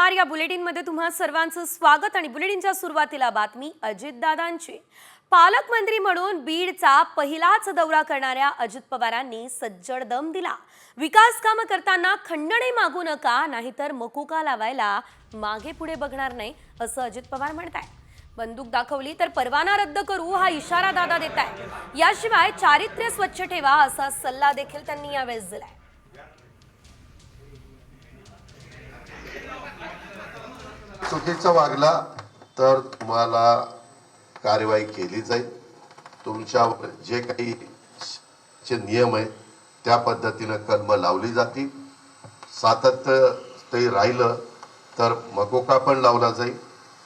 नमस्कार. या बुलेटिनमध्ये तुम्हा सर्वांचं स्वागत आणि बुलेटिनच्या सुरुवातीला बातमी अजितदादांची. पालकमंत्री म्हणून बीडचा पहिलाच दौरा करणाऱ्या अजित पवारांनी सज्जड दम दिला. विकास कामं करताना खंडणी मागू नका, नाहीतर मकुका लावायला मागे पुढे बघणार नाही असं अजित पवार म्हणताय. बंदूक दाखवली तर परवाना रद्द करू हा इशारा दादा देताय. याशिवाय चारित्र्य स्वच्छ ठेवा असा सल्ला देखील त्यांनी यावेळेस दिलाय. चुकीचं वागला तर तुम्हाला कार्यवाही केली जाईल. तुमच्यावर जे काही नियम आहेत त्या पद्धतीनं कलम लावली जातील. सातत्य ते राहिलं तर मकोका पण लावला जाईल.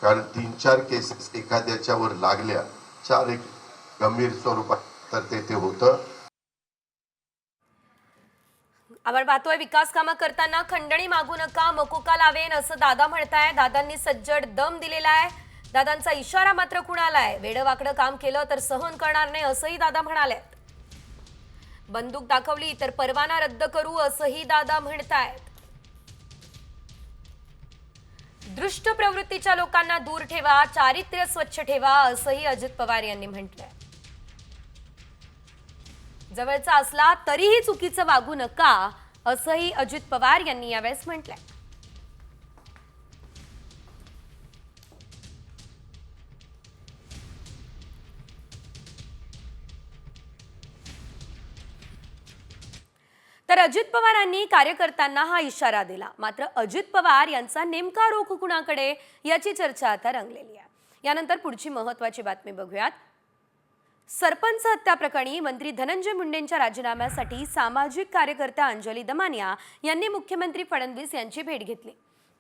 कारण 3-4 केसेस एखाद्याच्यावर लागल्या, 4 एक गंभीर स्वरूपात तर ते होतं. आपण पाहतोय विकास कामं करताना खंडणी मागू नका, मकोका लावेन असं दादा म्हणताय. दादांनी सज्जड दम दिलेला आहे. दादांचा इशारा मात्र कुणाला आहे? वेडवाकडं काम केलं तर सहन करणार नाही असंही दादा म्हणाले. बंदूक दाखवली तर परवाना रद्द करू असंही दादा म्हणतायत. दृष्ट प्रवृत्तीच्या लोकांना दूर ठेवा, चारित्र्य स्वच्छ ठेवा असंही अजित पवार यांनी म्हटलंय. जवळचा असला तरीही चुकीचं वागू नका असंही अजित पवार यांनी यावेळेस म्हटलंय. तर अजित पवारांनी कार्यकर्त्यांना हा इशारा दिला. मात्र अजित पवार यांचा नेमका रोख कुणाकडे याची चर्चा आता रंगलेली आहे. यानंतर पुढची महत्त्वाची बातमी बघूयात. सरपंच हत्या प्रकरणी मंत्री धनंजय मुंडेंच्या राजीनाम्यासाठी सामाजिक कार्यकर्त्या अंजली दमानिया यांनी मुख्यमंत्री फडणवीस यांची भेट घेतली.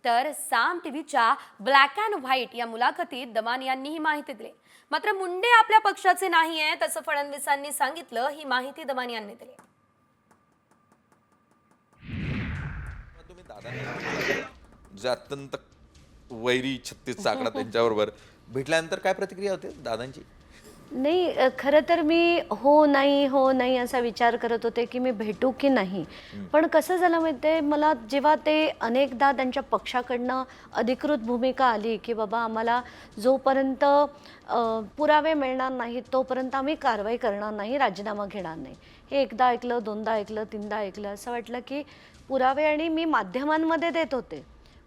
तर साम टीव्हीच्या ब्लॅक अँड व्हाईट या मुलाखतीत दमानियांनी ही माहिती दिली. मात्र मुंडे आपल्या पक्षाचे नाही आहेत असं फडणवीसांनी सांगितलं. ही माहिती दमानियांनी दिली. जे अत्यंत वैरी 36 आकडा त्यांच्याबरोबर भेटल्यानंतर काय प्रतिक्रिया होते दादांची? नाही, खरं तर मी हो नाही असा विचार करत होते की मी भेटू की नाही. पण कसं झालं माहिती आहे, मला जेव्हा ते अनेकदा त्यांच्या पक्षाकडनं अधिकृत भूमिका आली की बाबा आम्हाला जोपर्यंत पुरावे मिळणार नाहीत तोपर्यंत आम्ही कारवाई करणार नाही, राजीनामा घेणार नाही. हे एकदा ऐकलं, दोनदा ऐकलं, तीनदा ऐकलं. असं वाटलं की पुरावे आणि मी माध्यमांमध्ये देत होते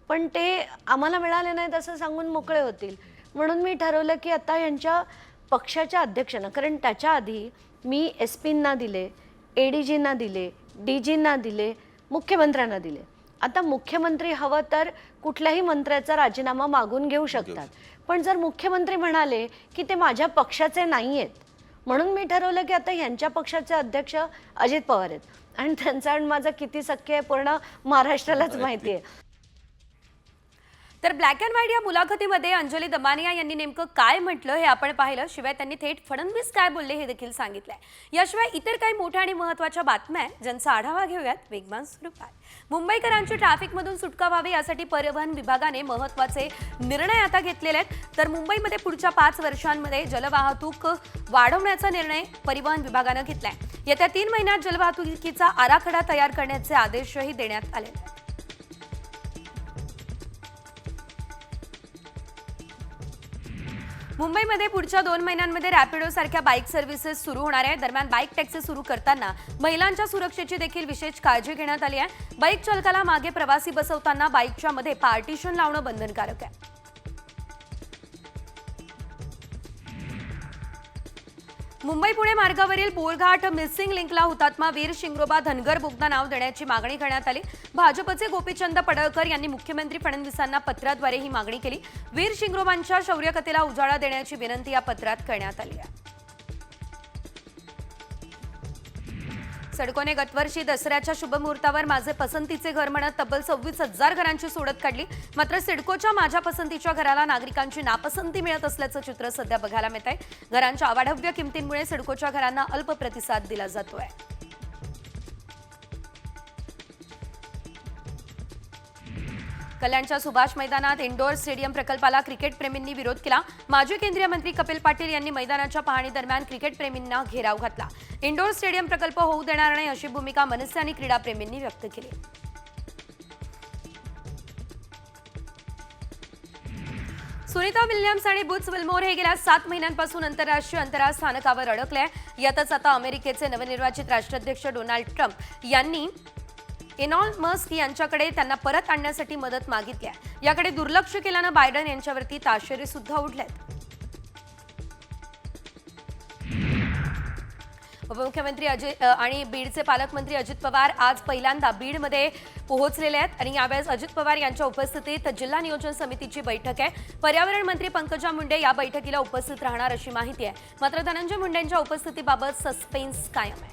पण ते आम्हाला मिळाले नाहीत असं सांगून मोकळे होतील. म्हणून मी ठरवलं की आता यांच्या पक्षाच्या अध्यक्षांना, कारण त्याच्या आधी मी SP-ना दिले, ADG-ना दिले, DG-ना दिले, मुख्यमंत्र्यांना दिले. आता मुख्यमंत्री हवं तर कुठल्याही मंत्र्याचा राजीनामा मागून घेऊ शकतात. पण जर मुख्यमंत्री म्हणाले की ते माझ्या पक्षाचे नाही आहेत, म्हणून मी ठरवलं की आता यांच्या पक्षाचे अध्यक्ष अजित पवार आहेत आणि त्यांचा आणि माझा किती सख्य आहे पूर्ण महाराष्ट्रालाच माहिती आहे. तर ब्लॅक अँड व्हाईट या मुलाखतीमध्ये अंजली दमानिया यांनी नेमकं काय म्हटलं हे आपण पाहिलं. शिवाय त्यांनी थेट फडणवीस काय बोलले हे देखील सांगितलंय. याशिवाय इतर काही मोठ्या आणि महत्त्वाच्या बातम्या आहेत ज्यांचा आढावा घेऊयात वेगवान स्वरूपात. मुंबईकरांची ट्रॅफिकमधून सुटका व्हावी यासाठी परिवहन विभागाने महत्त्वाचे निर्णय आता घेतलेले आहेत. तर मुंबईमध्ये पुढच्या 5 वर्षांमध्ये जलवाहतूक वाढवण्याचा निर्णय परिवहन विभागानं घेतलाय. येत्या 3 महिन्यात जलवाहतुकीचा आराखडा तयार करण्याचे आदेशही देण्यात आले आहेत. मुंबईमध्ये पुढच्या 2 महिन्यांमध्ये रॅपिडो सारख्या बाईक सर्व्हिसेस सुरू होणार आहे. दरम्यान बाईक टॅक्सी सुरू करताना महिलांच्या सुरक्षेची देखील विशेष काळजी घेण्यात आली आहे. बाईक चालकाला मागे प्रवासी बसवताना बाईकच्या मध्ये पार्टिशन लावणं बंधनकारक आहे. मुंबई पुणे मार्गावरील बोरघाट मिसिंग लिंकला हुतात्मा वीर शिंगरोबा धनगर बोगदा नाव देण्याची मागणी करण्यात आली. भाजपचे गोपीचंद पडळकर यांनी मुख्यमंत्री फडणवीसांना पत्राद्वारे ही मागणी केली. वीर शिंगरोबांच्या शौर्यकथेला उजाळा देण्याची विनंती या पत्रात करण्यात आली आहे. सडकोने गतवर्षी दसऱ्याच्या शुभमुहूर्तावर माझे पसंतीचे घर म्हणत तब्बल 26,000 घरांची सोडत काढली. मात्र सिडकोच्या माझ्या पसंतीच्या घराला नागरिकांची नापसंती मिळत असल्याचं चित्र सध्या बघायला मिळत आहे. घरांच्या अवाढव्य किमतींमुळे सिडकोच्या घरांना अल्प प्रतिसाद दिला जातोय. कल्याणच्या सुभाष मैदानात इंडोर स्टेडियम प्रकल्पाला क्रिकेट प्रेमींनी विरोध केला. माजी केंद्रीय मंत्री कपिल पाटील यांनी मैदानाच्या पाहणी दरम्यान क्रिकेट प्रेमींना घेराव घातला. इंडोर स्टेडियम प्रकल्प होऊ देणार नाही अशी भूमिका मनसे आणि क्रीडा प्रेमींनी व्यक्त केली. सुनीता विल्यम्स आणि बुच विल्मोर हे गेल्या 7 महिन्यांपासून आंतरराष्ट्रीय अंतराळ स्थानकावर अडकले. यातच आता अमेरिकेचे नवनिर्वाचित राष्ट्राध्यक्ष डोनाल्ड ट्रम्प यांनी एलॉन मस्क यांच्याकडे त्यांना परत आणण्यासाठी मदत मागितली आहे. याकडे दुर्लक्ष केल्यानं बायडन यांच्यावरती ताशेरे सुद्धा उडलेत. उपमुख्यमंत्री आणि बीडचे पालकमंत्री अजित पवार आज पहिल्यांदा बीडमध्ये पोहोचलेले आहेत आणि यावेळेस अजित पवार यांच्या उपस्थितीत जिल्हा नियोजन समितीची बैठक आहे. पर्यावरण मंत्री पंकजा मुंडे या बैठकीला उपस्थित राहणार अशी माहिती आहे. मात्र धनंजय मुंडेंच्या उपस्थितीबाबत सस्पेन्स कायम आहे.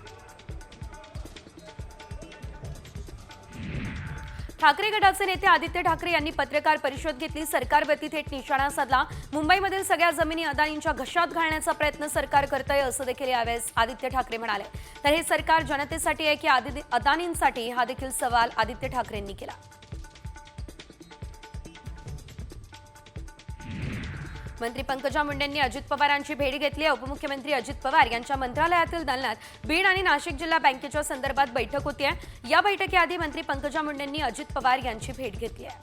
ठाकरे गटाचे नेते आदित्य ठाकरे यांनी पत्रकार परिषद घेतली. सरकारवरती थेट निशाणा साधला. मुंबईमधील सगळ्या जमिनी अदानींच्या घशात घालण्याचा प्रयत्न सरकार करतंय असं देखील यावेळेस आदित्य ठाकरे म्हणाले. तर हे सरकार जनतेसाठी आहे की अदानींसाठी, हा देखील सवाल आदित्य ठाकरेंनी केला. मंत्री पंकजा मुंडेंनी अजित पवारांची भेट घेतली आहे. उपमुख्यमंत्री अजित पवार यांच्या मंत्रालयातील दालनात बीड आणि नाशिक जिल्हा बँकेच्या संदर्भात बैठक होती आहे. या बैठकीआधी मंत्री पंकजा मुंडेंनी अजित पवार यांची भेट घेतली आहे.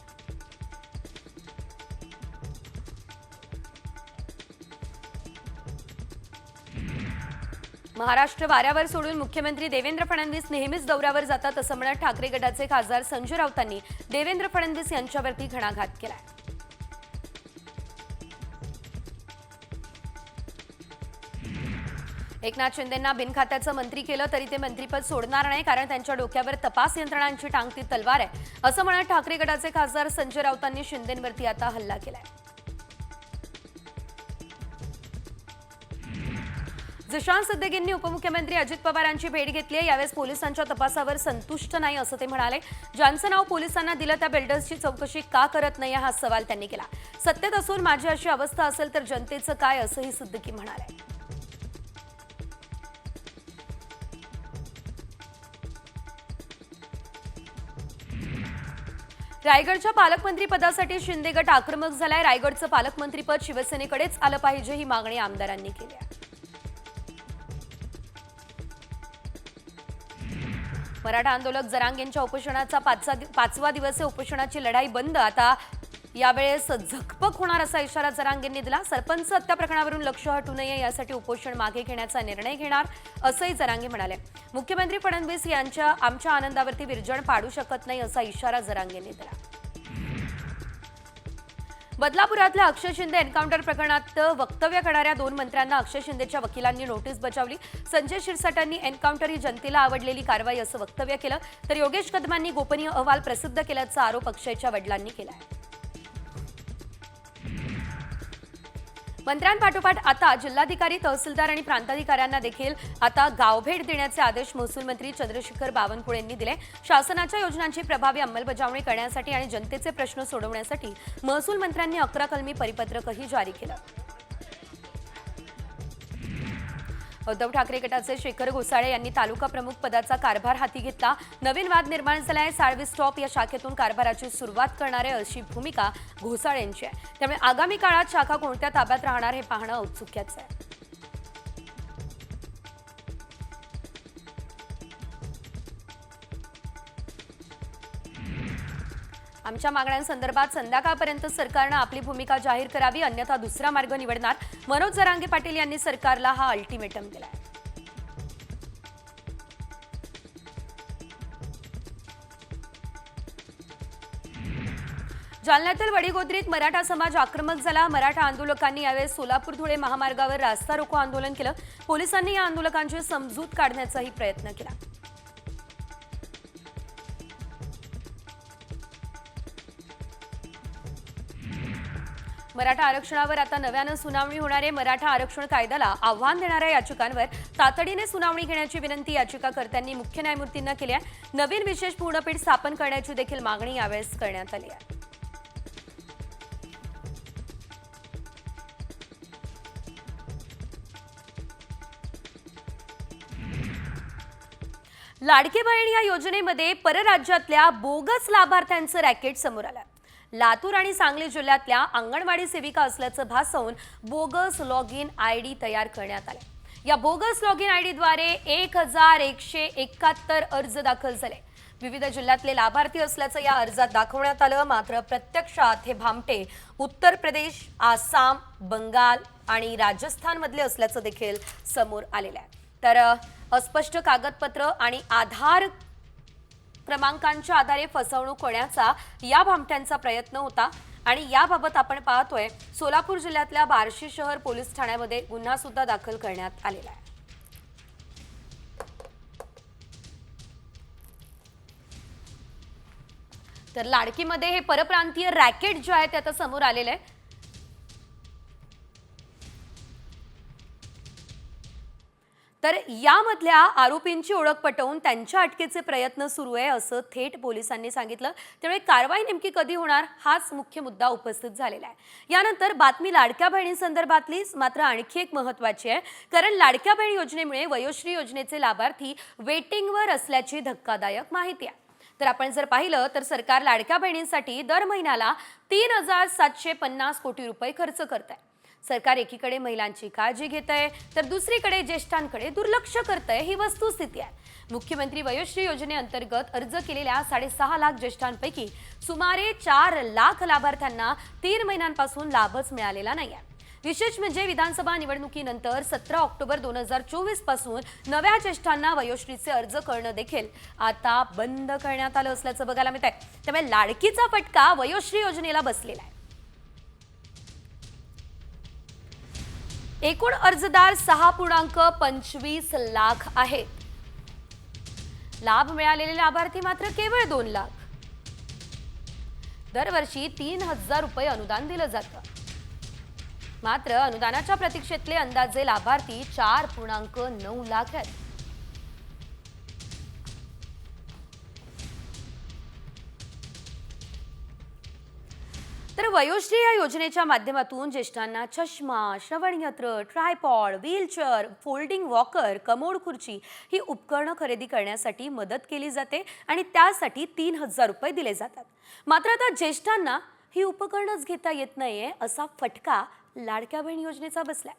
महाराष्ट्र वाऱ्यावर सोडून मुख्यमंत्री देवेंद्र फडणवीस नेहमीच दौऱ्यावर जातात असं म्हणत ठाकरे गटाचे खासदार संजय राऊतांनी देवेंद्र फडणवीस यांच्यावरती घणाघात केलाय. एकनाथ शिंदेंना बिनखात्याचं मंत्री केलं तरी ते मंत्रीपद सोडणार नाही, कारण त्यांच्या डोक्यावर तपास यंत्रणांची टांगती तलवार आहे असं म्हणत ठाकरे गटाचे खासदार संजय राऊतांनी शिंदेंवरती आता हल्ला केलाय. जिशान सिद्दीकींनी उपमुख्यमंत्री अजित पवारांची भेट घेतली आहे. यावेळेस पोलिसांच्या तपासावर संतुष्ट नाही असं ते म्हणाले. ज्यांचं नाव पोलिसांना दिलं त्या बिल्डर्सची चौकशी का करत नाही हा सवाल त्यांनी केला. सत्तेत असून माझी अशी अवस्था असेल तर जनतेचं काय, असंही सिद्दीकी म्हणाले. रायगडच्या पालकमंत्री पदासाठी शिंदे गट आक्रमक झालाय. रायगडचं पालकमंत्रीपद शिवसेनेकडेच आलं पाहिजे ही मागणी आमदारांनी केली आहे. मराठा आंदोलक जरांगेंच्या उपोषणाचा 5वा दिवसीय उपोषणाची लढाई बंद. आता यावेळेस झकपक होणार असा इशारा जरांगेंनी दिला. सरपंच हत्या प्रकरणावरून लक्ष हटू नये यासाठी उपोषण मागे घेण्याचा निर्णय घेणार असंही जरांगे म्हणाले. मुख्यमंत्री फडणवीस यांच्या आमच्या आनंदावरती विरजण पाडू शकत नाही असा इशारा जरांगेंनी दिला. बदलापुरातल्या अक्षय शिंदे एन्काउंटर प्रकरणात वक्तव्य करणाऱ्या 2 मंत्र्यांना अक्षय शिंदेच्या वकिलांनी नोटीस बजावली. संजय शिरसाटांनी एन्काउंटर ही जनतेला आवडलेली कारवाई असं वक्तव्य केलं, तर योगेश कदमांनी गोपनीय अहवाल प्रसिद्ध केल्याचा आरोप अक्षयच्या वडिलांनी केला आहे. मंत्र्यांपाठोपाठ आता जिल्हाधिकारी, तहसीलदार आणि प्रांताधिकाऱ्यांना देखील आता गावभेट देण्याचे आदेश महसूल मंत्री चंद्रशेखर बावनकुळे यांनी दिले. शासनाच्या योजनांची प्रभावी अंमलबजावणी करण्यासाठी आणि जनतेचे प्रश्न सोडवण्यासाठी महसूल मंत्र्यांनी 11 कलमी परिपत्रकही जारी केलं. उद्धव ठाकरे गटाचे शेखर घोसाळे यांनी तालुका प्रमुख पदाचा कारभार हाती घेतला. नवीन वाद निर्माण झालाय. साळवी स्टॉप या शाखेतून कारभाराची सुरुवात करणार आहे अशी भूमिका घोसाळेंची आहे. त्यामुळे आगामी काळात शाखा कोणत्या ताब्यात राहणार हे पाहणं औत्सुक्याचं आहे. आमच्या मागण्यांसंदर्भात संध्याकाळपर्यंत सरकारनं आपली भूमिका जाहीर करावी, अन्यथा दुसरा मार्ग निवडणार. मनोज जरांगे पाटील यांनी सरकारला हा अल्टिमेटम दिलाय. जालन्यातील वडीगोद्रीत मराठा समाज आक्रमक झाला. मराठा आंदोलकांनी यावेळी सोलापूर धुळे महामार्गावर रास्ता रोको आंदोलन केलं. पोलिसांनी या आंदोलकांची समजूत काढण्याचाही प्रयत्न केला. मराठा आरक्षणावर आता नव्यानं सुनावणी होणार आहे. मराठा आरक्षण कायद्याला आव्हान देणाऱ्या याचिकांवर तातडीने सुनावणी घेण्याची विनंती याचिकाकर्त्यांनी मुख्य न्यायमूर्तींना केली आहे. नवीन विशेष पूर्णपीठ स्थापन करण्याची देखील मागणी यावेळेस करण्यात आली आहे. लाडकी बहीण या योजनेमध्ये परराज्यातल्या बोगस लाभार्थ्यांचं रॅकेट समोर आलं. लातूर आणि सांगली जिल्ह्यातल्या अंगणवाडी सेविका असल्याचं भासवून बोगस लॉग इन आयडी तयार करण्यात आले. या बोगस लॉग इन आयडीद्वारे 1171 अर्ज दाखल झाले. विविध जिल्ह्यातले लाभार्थी असल्याचं या अर्जात दाखवण्यात आलं, मात्र प्रत्यक्षात हे भामटे उत्तर प्रदेश, आसाम, बंगाल आणि राजस्थानमधले असल्याचं देखील समोर आलेलं आहे. तर अस्पष्ट कागदपत्र आणि आधार क्रमांकांच्या आधारे फसवणूक होण्याचा या भामट्यांचा प्रयत्न होता आणि याबाबत आपण पाहतोय सोलापूर जिल्ह्यातल्या बार्शी शहर पोलीस ठाण्यामध्ये गुन्हा सुद्धा दाखल करण्यात आलेला आहे. तर लाडकीमध्ये हे परप्रांतीय रॅकेट जे आहे ते आता समोर आलेलं आहे. तर यामधल्या आरोपींची ओळख पटवून त्यांच्या अटकेचे प्रयत्न सुरू आहे असं थेट पोलिसांनी सांगितलं. त्यामुळे कारवाई नेमकी कधी होणार हाच मुख्य मुद्दा उपस्थित झालेला आहे. यानंतर बातमी लाडक्या बहिणींसंदर्भातलीच मात्र आणखी एक महत्त्वाची आहे, कारण लाडक्या बहीण योजनेमुळे वयोश्री योजनेचे लाभार्थी वेटिंगवर असल्याची धक्कादायक माहिती आहे. तर आपण जर पाहिलं तर सरकार लाडक्या बहिणींसाठी दर महिन्याला 3,750 कोटी रुपये खर्च करत आहे. सरकार एकीकडे महिलांची काळजी घेत आहे तर दुसरीकडे ज्येष्ठांकडे दुर्लक्ष करत आहे, ही वस्तुस्थिती आहे. मुख्यमंत्री वयोश्री योजनेअंतर्गत अर्ज केलेल्या 6.5 लाख ज्येष्ठांपैकी सुमारे 4 लाख लाभार्थ्यांना 3 महिन्यांपासून लाभच मिळालेला नाही आहे. विशेष म्हणजे विधानसभा निवडणुकीनंतर 17 ऑक्टोबर 2024 पासून नव्या ज्येष्ठांना वयोश्रीचे अर्ज करणं देखील आता बंद करण्यात आलं असल्याचं बघायला मिळत आहे. त्यामुळे लाडकीचा फटका वयोश्री योजनेला बसलेला आहे. एकूण अर्जदार 6.25 लाख आहेत. लाभ मिळालेले लाभार्थी मात्र केवळ 2 लाख. दरवर्षी 3,000 रुपये अनुदान दिलं जातं. मात्र अनुदानाच्या प्रतीक्षेतले अंदाजे लाभार्थी 4.9 लाख आहेत. तर वयोश्री या योजनेच्या माध्यमातून ज्येष्ठांना चष्मा, श्रवणयंत्र, tripod, wheelchair, folding walker, commode खुर्ची ही उपकरणं खरेदी करण्यासाठी मदत केली जाते आणि त्यासाठी 3,000 रुपये दिले जातात. मात्र आता ज्येष्ठांना ही उपकरणंच घेता येत नाहीये असा फटका लाडक्या बहीण योजनेचा बसलाय.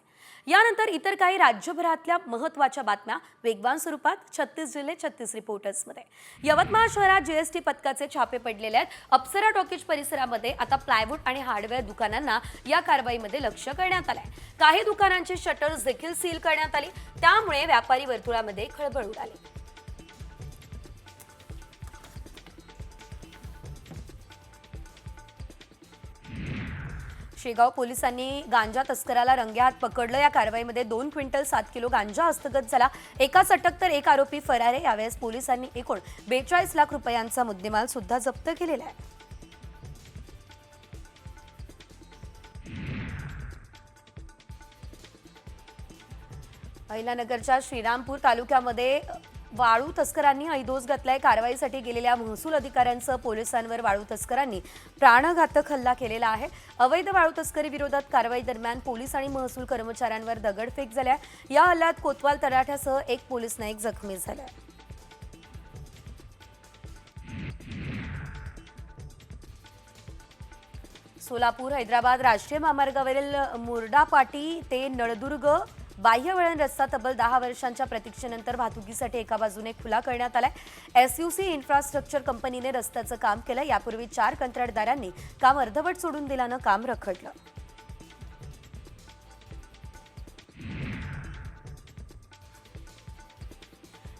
यानंतर इतर काही राज्यभरातल्या महत्त्वाच्या बातम्या वेगवान स्वरूपात 36 जिल्हे 36 रिपोर्टर्समध्ये. यवतमाळ शहरात जीएसटी पथकाचे छापे पडलेले आहेत. अप्सरा टॉकीज परिसरामध्ये आता प्लायवूड आणि हार्डवेअर दुकानांना या कारवाईमध्ये लक्ष करण्यात आलंय. काही दुकानांची शटर्स देखील सील करण्यात आली, त्यामुळे व्यापारी वर्तुळामध्ये खळबळ उडाली. शेगाव पोलिसांनी गांजा तस्कराला रंगेहात पकडलं. या कारवाईमध्ये 2 क्विंटल 7 किलो गांजा हस्तगत झाला. एकाच अटक तर 1 आरोपी फरार आहे. यावेळेस पोलिसांनी एकूण 42 लाख रुपयांचा मुद्देमाल सुद्धा जप्त केलेला आहे. अहिल्यानगरच्या श्रीरामपूर तालुक्यामध्ये वाळू तस्करांनी ऐदोस घातलाय. कारवाईसाठी गेलेल्या महसूल अधिकाऱ्यांचं पोलिसांवर वाळू तस्करांनी प्राणघातक हल्ला केलेला आहे. अवैध वाळू तस्करी विरोधात कारवाई दरम्यान पोलीस आणि महसूल कर्मचाऱ्यांवर दगडफेक झाल्या. या हल्ल्यात कोतवाल तलाठ्यासह 1 पोलीस नाईक जखमी झाला. सोलापूर हैदराबाद राष्ट्रीय महामार्गावरील मुर्डापाटी ते नळदुर्ग बाह्यवळण रस्ता तब्बल 10 वर्षांच्या प्रतीक्षेनंतर वाहतुकीसाठी एका बाजूने खुला करण्यात आलाय. एसयूसी इन्फ्रास्ट्रक्चर कंपनीने रस्त्याचं काम केलं. यापूर्वी 4 कंत्राटदारांनी काम अर्धवट सोडून दिल्यानं काम रखडलं.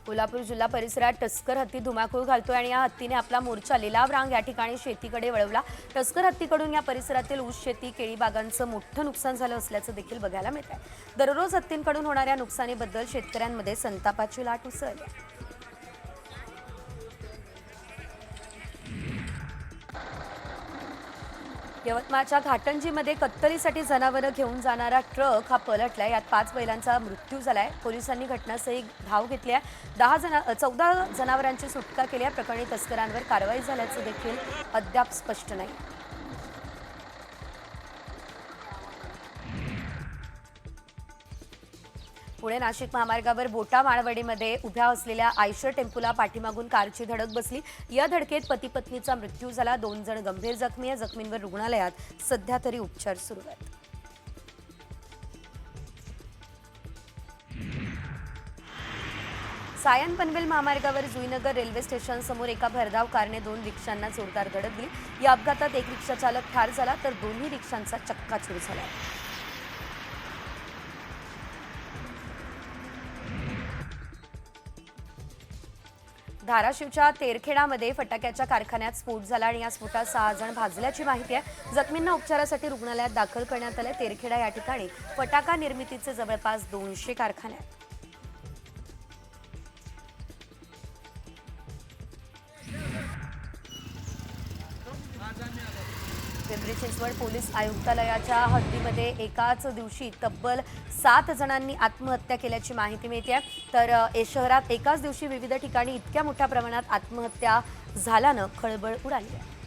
कोल्हापूर जिल्हा परिसरात टस्कर हत्ती धुमाकूळ घालतोय आणि या हत्तीने आपला मोर्चा लिलाव रांग या ठिकाणी शेतीकडे वळवला. टस्कर हत्तीकडून या परिसरातील ऊस शेती, केळी बागांचं मोठं नुकसान झालं असल्याचं देखील बघायला मिळत आहे. दररोज हत्तींकडून होणाऱ्या नुकसानीबद्दल शेतकऱ्यांमध्ये संतापाची लाट उसळली. यवतमाळच्या घाटंजीमध्ये कत्तलीसाठी जनावरं घेऊन जाणारा ट्रक हा पलटलाय. यात 5 बैलांचा मृत्यू झालाय. पोलिसांनी घटनास्थळी धाव घेतली आहे. 14 जनावरांची सुटका केली आहे. प्रकरणी तस्करांवर कारवाई झाल्याचं देखील अद्याप स्पष्ट नाही. पुणे नाशिक महामार्गावर बोटा माळवडीमध्ये उभ्या असलेल्या आयशर टेम्पोला पाठीमागून कारची धडक बसली. या धडकेत पती पत्नीचा मृत्यू झाला. 2 जण गंभीर जखमी आहेत. जखमींवर रुग्णालयात सध्या तरी उपचार सुरू आहेत. सायन पनवेल महामार्गावर जुईनगर रेल्वे स्टेशन समोर एका भरधाव कारने 2 रिक्षांना जोरदार धडक दिली. या अपघातात एक रिक्षा चालक ठार झाला तर दोन्ही रिक्षांचा चक्काचूर झाला. धाराशिवच्या तेरखेडामध्ये फटाक्याच्या कारखान्यात स्फोट झाला आणि या स्फोटात 6 जण भाजल्याची माहिती आहे. जखमींना उपचारासाठी रुग्णालयात दाखल करण्यात आले. तेरखेडा या ठिकाणी फटाका निर्मितीचे जवळपास 200 कारखाने आहेत. पिंपरी चिंचवड पोलीस आयुक्तालयाच्या हद्दीमध्ये एकाच दिवशी तब्बल 7 जणांनी आत्महत्या केल्याची माहिती मिळते. तर शहरात एकाच दिवशी विविध ठिकाणी इतक्या मोठ्या प्रमाणात आत्महत्या झाल्यानं खळबळ उडाली आहे.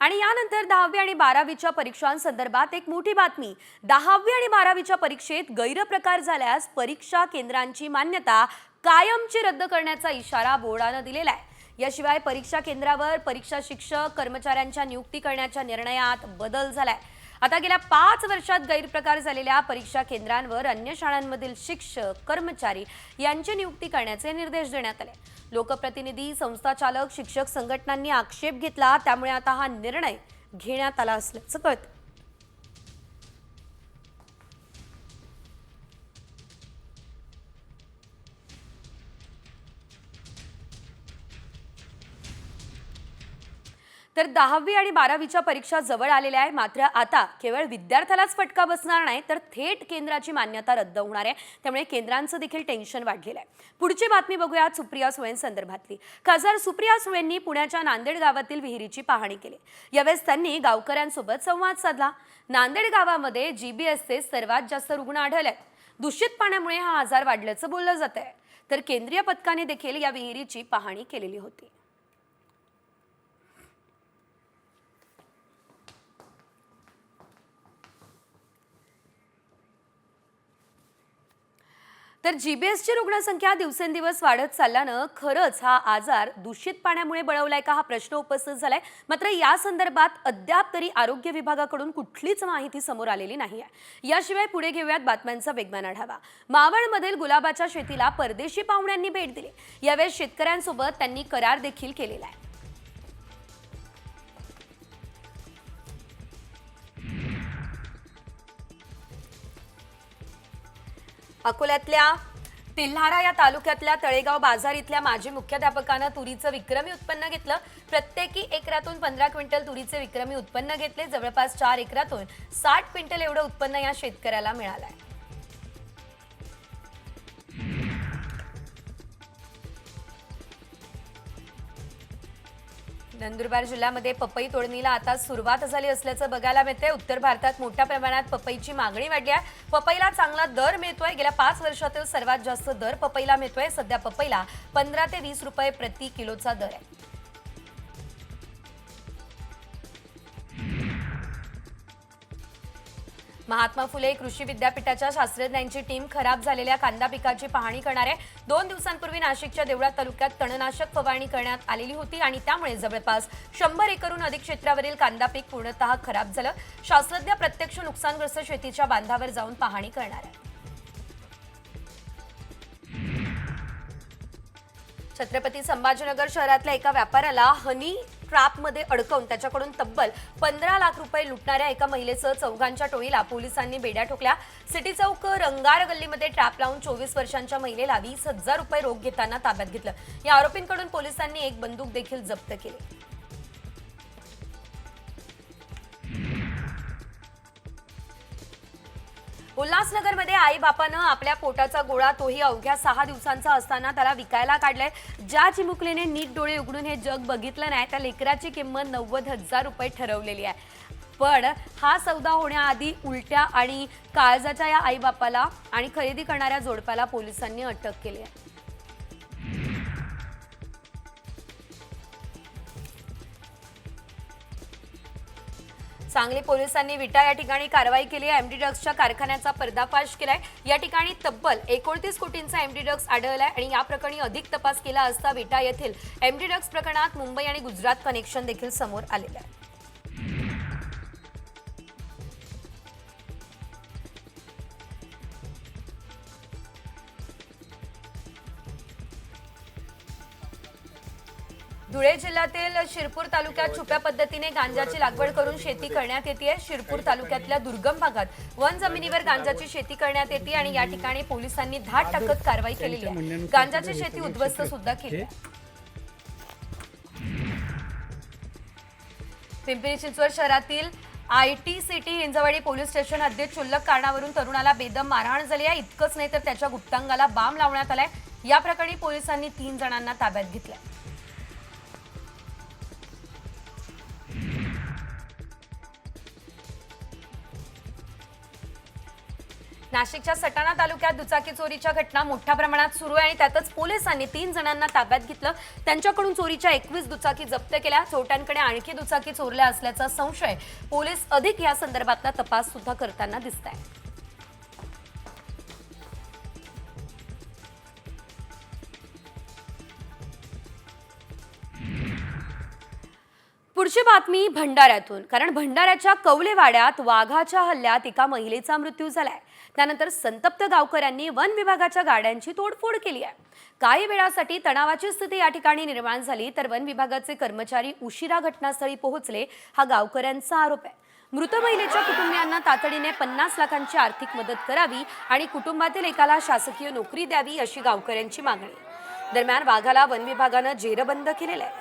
आणि यानंतर 10वी आणि 12वीच्या परीक्षांसंदर्भात एक मोठी बातमी. 10वी आणि 12वीच्या परीक्षेत गैरप्रकार झाल्यास परीक्षा केंद्रांची मान्यता कायमची रद्द करण्याचा इशारा बोर्डानं दिलेला आहे. याशिवाय परीक्षा केंद्रावर परीक्षा शिक्षक कर्मचाऱ्यांच्या नियुक्ती करण्याच्या निर्णयात बदल झालाय. आता गेल्या 5 वर्षात गैरप्रकार झालेल्या परीक्षा केंद्रांवर अन्य शाळांमधील शिक्षक कर्मचारी यांची नियुक्ती करण्याचे निर्देश देण्यात आले. लोकप्रतिनिधी संस्था चालक शिक्षक संघटनांनी आक्षेप घेतला. त्यामुळे आता हा निर्णय घेण्यात आला असल्याचं कळतं. तर 10वी आणि 12वीच्या परीक्षा जवळ आलेल्या आहे. मात्र आता केवळ विद्यार्थ्यालाच फटका बसणार नाही तर थेट केंद्राची मान्यता रद्द होणार आहे. त्यामुळे केंद्रांचं देखील टेन्शन वाढलेलं आहे. पुढची बातमी बघूया सुप्रिया सुळेंसंदर्भातली. खासदार सुप्रिया सुळेंनी पुण्याच्या नांदेड गावातील विहिरीची पाहणी केली. यावेळेस त्यांनी गावकऱ्यांसोबत संवाद साधला. नांदेड गावामध्ये जीबीएसचे सर्वात जास्त रुग्ण आढळले. दूषित पाण्यामुळे हा आजार वाढल्याचं बोललं जात आहे. तर केंद्रीय पथकाने देखील या विहिरीची पाहणी केलेली होती. तर जीबीएसची रुग्णसंख्या दिवसेंदिवस वाढत चालल्यानं खरंच हा आजार दूषित पाण्यामुळे बळवलाय का हा प्रश्न उपस्थित झालाय. मात्र या संदर्भात अद्याप तरी आरोग्य विभागाकडून कुठलीच माहिती समोर आलेली नाहीये. याशिवाय पुढे घेऊयात बातम्यांचा वेगवान आढावा. मावळमधील गुलाबाच्या शेतीला परदेशी पाहुण्यांनी भेट दिली. यावेळी शेतकऱ्यांसोबत त्यांनी करार देखील केलेला आहे. अकोल्यातल्या तिल्हारा या तालुक्यातल्या तळेगाव बाजार इथल्या माजी मुख्याध्यापकानं तुरीचं विक्रमी उत्पन्न घेतलं. प्रत्येकी एकरातून 15 क्विंटल तुरीचे विक्रमी उत्पन्न घेतले. जवळपास 4 एकरातून 60 क्विंटल एवढं उत्पन्न या शेतकऱ्याला मिळालंय. नंदुरबार जिल्ह्यामध्ये पपई तोडणीला आता सुरुवात झाली असल्याचं बघायला मिळते. उत्तर भारतात मोठ्या प्रमाणात पपईची मागणी वाढली आहे. पपईला चांगला दर मिळतोय. गेल्या 5 वर्षातील सर्वात जास्त दर पपईला मिळतोय. सध्या पपईला 15 ते 20 रुपये प्रति किलोचा दर आहे. महात्मा फुले कृषी विद्यापीठाच्या शास्त्रज्ञांची टीम खराब झालेल्या कांदा पिकाची पाहणी करणार आहे. 2 दिवसांपूर्वी नाशिकच्या देवळा तालुक्यात तणनाशक फवारणी करण्यात आलेली होती आणि त्यामुळे जवळपास 100 एकरहून अधिक क्षेत्रावरील कांदा पीक पूर्णतः खराब झालं. शास्त्रज्ञ प्रत्यक्ष नुकसानग्रस्त शेतीच्या बांधावर जाऊन पाहणी करणार आहेत. छत्रपती संभाजीनगर शहरातल्या एका व्यापाऱ्याला हनी ट्रॅपमध्ये अडकवून त्याच्याकडून तब्बल 15 लाख रुपये लुटणाऱ्या एका महिलेसह 4 टोळीला पोलिसांनी बेड्या ठोकल्या. सिटी चौक रंगार गल्लीमध्ये ट्रॅप लावून 24 वर्षांच्या महिलेला 20,000 रुपये रोख घेताना ताब्यात घेतलं. या आरोपींकडून पोलिसांनी एक बंदूक देखील जप्त केली. उल्हासनगरमध्ये आई बापानं आपल्या पोटाचा गोळा तोही अवघ्या 6 दिवसांचा असताना त्याला विकायला काढलाय. ज्या चिमुकलीने नीट डोळे उघडून हे जग बघितलं नाही त्या लेकराची किंमत 90,000 रुपये ठरवलेली आहे. पण हा सौदा होण्याआधी उलट्या आणि काळजाच्या या आई बापाला आणि खरेदी करणाऱ्या जोडप्याला पोलिसांनी अटक केली आहे. सांगली पोलिसांनी विटा या ठिकाणी कारवाई केली आहे. एमडी ड्रग्सच्या कारखान्याचा पर्दाफाश केलाय. या ठिकाणी तब्बल 29 कोटींचा एमडी ड्रग्स आढळलाय आणि या प्रकरणी अधिक तपास केला असता विटा येथील एमडी ड्रग्स प्रकरणात मुंबई आणि गुजरात कनेक्शन देखील समोर आलेलं आहे. धुळे जिल्ह्यातील शिरपूर तालुक्यात छुप्या पद्धतीने गांजाची लागवड करून शेती करण्यात येते. शिरपूर तालुक्यातल्या दुर्गम भागात वन जमिनीवर गांजाची शेती करण्यात येते आणि या ठिकाणी पोलिसांनी धाड टाकत कारवाई केलेली आहे. गांजाची शेती उद्ध्वस्त सुद्धा केली आहे. पिंपरी चिंचवड शहरातील आयटी सिटी हिंजवाडी पोलीस स्टेशन हद्दीत क्षुल्लक कारणावरून तरुणाला बेदम मारहाण झाली आहे. इतकंच नाही तर त्याच्या गुप्तांगाला बाम लावण्यात आलाय. या प्रकरणी पोलिसांनी 3 जणांना ताब्यात घेतलंय. नाशिकच्या सटाणा तालुक्यात दुचाकी चोरीच्या घटना मोठ्या प्रमाणात सुरू आहे आणि त्यातच पोलिसांनी 3 जणांना ताब्यात घेतलं. त्यांच्याकडून चोरीच्या 21 दुचाकी जप्त केल्या. चोरट्यांकडे आणखी दुचाकी चोरल्या असल्याचा संशय पोलीस अधिक या संदर्भातला तपास सुद्धा करताना दिसत आहे. पुढची बातमी भंडाऱ्यातून, कारण भंडाऱ्याच्या कवलेवाड्यात वाघाच्या हल्ल्यात एका महिलेचा मृत्यू झालाय. त्यानंतर संतप्त गावकऱ्यांनी वन विभागाच्या गाड्यांची तोडफोड केली आहे. काही वेळासाठी तणावाची स्थिती या ठिकाणी निर्माण झाली तर वन विभागाचे कर्मचारी उशिरा घटनास्थळी पोहोचले, हा गावकऱ्यांचा आरोप आहे. मृत महिलेच्या कुटुंबियांना तातडीने 50 लाखांची आर्थिक मदत करावी आणि कुटुंबातील एकाला शासकीय नोकरी द्यावी अशी गावकऱ्यांची मागणी. दरम्यान वाघाला वन विभागानं जेरबंद केलेलं आहे.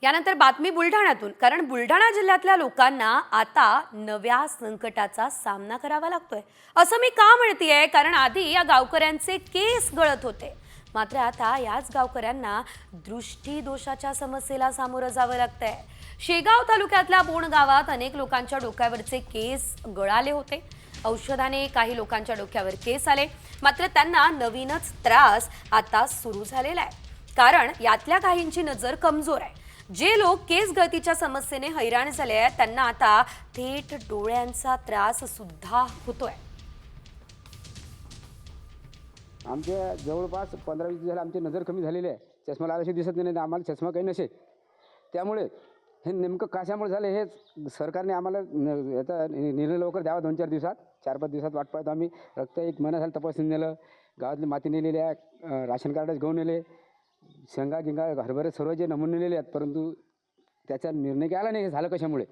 यानंतर बातमी बुलढाण्यातून, कारण बुलढाणा जिल्ह्यातल्या लोकांना आता नव्या संकटाचा सामना करावा लागतोय. असं मी का म्हणतेय, कारण आधी या गावकऱ्यांचे केस गळत होते, मात्र आता याच गावकऱ्यांना दृष्टीदोषाच्या समस्येला सामोरं जावं लागतंय. शेगाव तालुक्यातल्या बोण गावात अनेक लोकांच्या डोक्यावरचे केस गळाले होते. औषधाने काही लोकांच्या डोक्यावर केस आले, मात्र त्यांना नवीनच त्रास आता सुरू झालेला आहे. कारण यातल्या काहींची नजर कमजोर आहे. जे लोक केस गळतीच्या समस्येने हैराण झाले आहेत त्यांना आता थेट डोळ्यांचा त्रास सुद्धा होतोय. आमच्या जवळपास 15-20 दिवस झाले आमची नजर कमी झालेली आहे. चष्मा लावायची दिसत नाही, आम्हाला चष्मा काही नसे. त्यामुळे हे नेमकं कशामुळे झालं हे सरकारने आम्हाला याचा निर्णय लवकर द्यावा. 2-4 दिवसात, 4-5 दिवसात वाट पाहतो आम्ही. रक्त 1 महिना झाला तपासून नेलं, गावातली माती नेलेली आहे, राशन कार्डच घेऊन नेले, शेंगा गिंगा हरभरे सर्व जे नमुने नेलेले आहेत, परंतु त्याचा निर्णय काय आला नाही. हे झालं कशामुळे?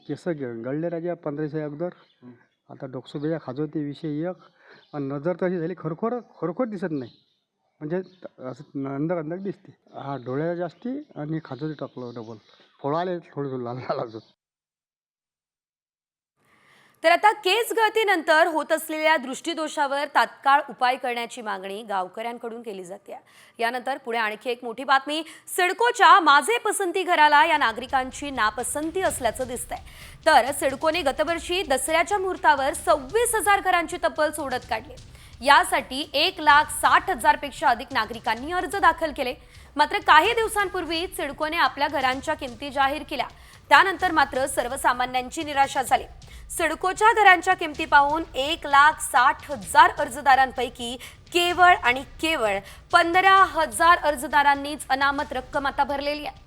केस गळले राजा 15 दिवसा अगोदर. आता डोकसोबेच्या खाजवते विषय एक, आणि नजर तशी झाली खरोखर दिसत नाही, म्हणजे असं अंदर दिसते. हा डोळ्याला जास्ती आणि खाजवते टाकलं डबल, फोडाले थोडं लाल लाल अजून. तर आता केस गळतीनंतर होत असलेल्या दृष्टीदोषावर तात्काळ उपाय करण्याची मागणी गावकऱ्यांकडून केली जाते. यानंतर पुढे आणखी एक मोठी बातमी. सिडकोच्या माझे पसंती घराला या नागरिकांची नापसंती असल्याचं दिसतंय. तर सिडकोने गतवर्षी दसऱ्याच्या मुहूर्तावर 26,000 घरांची तब्बल सोडत काढली. यासाठी 1,60,000 पेक्षा अधिक नागरिकांनी अर्ज दाखल केले. मात्र काही दिवसांपूर्वी सिडकोने आपल्या घरांच्या किमती जाहीर केल्या. त्यानंतर मात्र सर्वसामान्यांची निराशा झाली. सिडकोच्या घरांच्या किमती पाहून 1,60,000 अर्जदारांपैकी केवळ 15,000 अर्जदारांनीच अनामत रक्कम आता भरलेली आहे.